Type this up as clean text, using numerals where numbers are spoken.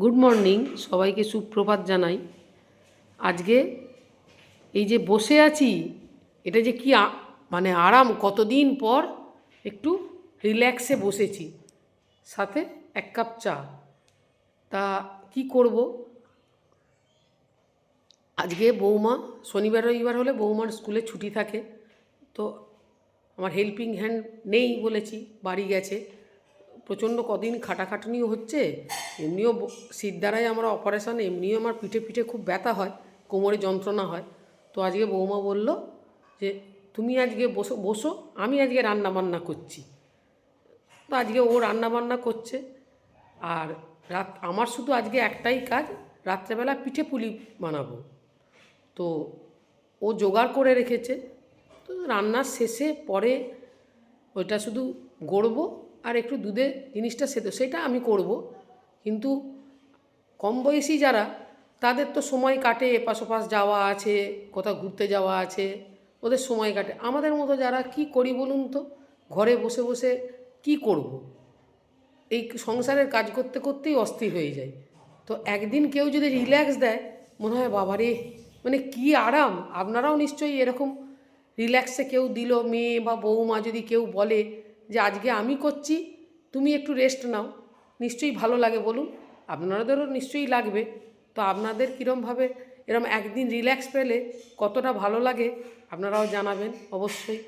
Good morning, সবাইকে সুপ্রভাত জানাই। আজকে এই যে বসে আছি, এটা যে কি মানে আরাম, কতদিন পর একটু রিল্যাক্সে বসেছি, সাথে এক কাপ চা। তা কি করব, আজকে বৌমা, শনিবার রবিবার হলে বৌমার স্কুলে ছুটি থাকে, তো আমার হেল্পিং হ্যান্ড নেই বলেছি, বাড়ি গেছে। প্রচণ্ড কদিন খাটাখাটনিও হচ্ছে, এমনিও শীত দ্বারাই আমার অপারেশান, এমনিও আমার পিঠে পিঠে খুব ব্যথা হয়, কোমরে যন্ত্রণা হয়। তো আজকে বৌমা বলল যে তুমি আজকে বসো বসো, আমি আজকে রান্না বান্না করছি। তো আজকে ও রান্না বান্না করছে, আর আমার শুধু আজকে একটাই কাজ, রাত্রেবেলা পিঠে পুলি বানাবো। তো ও জোগাড় করে রেখেছে, তো রান্নার শেষে পরে ওইটা শুধু গড়বো, আর একটু দুধে জিনিসটা সেদ্ধ, সেটা আমি করব। কিন্তু কম বয়সী যারা, তাদের তো সময় কাটে, এপাশ ওপাশ যাওয়া আছে, কোথাও ঘুরতে যাওয়া আছে, ওদের সময় কাটে। আমাদের মতো যারা কি করি বলুন তো, ঘরে বসে বসে কি করব, এই সংসারের কাজ করতে করতেই অস্থির হয়ে যায়। তো একদিন কেউ যদি রিল্যাক্স দেয়, মনে হয় বাবারে, মানে কি আরাম। আপনারাও নিশ্চয়ই এরকম রিল্যাক্সে কেউ দিল, মেয়ে বা বৌমা যদি কেউ বলে যে আজকে আমি করছি, তুমি একটু রেস্ট নাও, নিশ্চয়ই ভালো লাগে বলুন? আপনাদেরও নিশ্চয়ই লাগবে। তো আপনাদের কীরমভাবে এরম একদিন রিল্যাক্স পেলে কতটা ভালো লাগে আপনারাও জানাবেন অবশ্যই।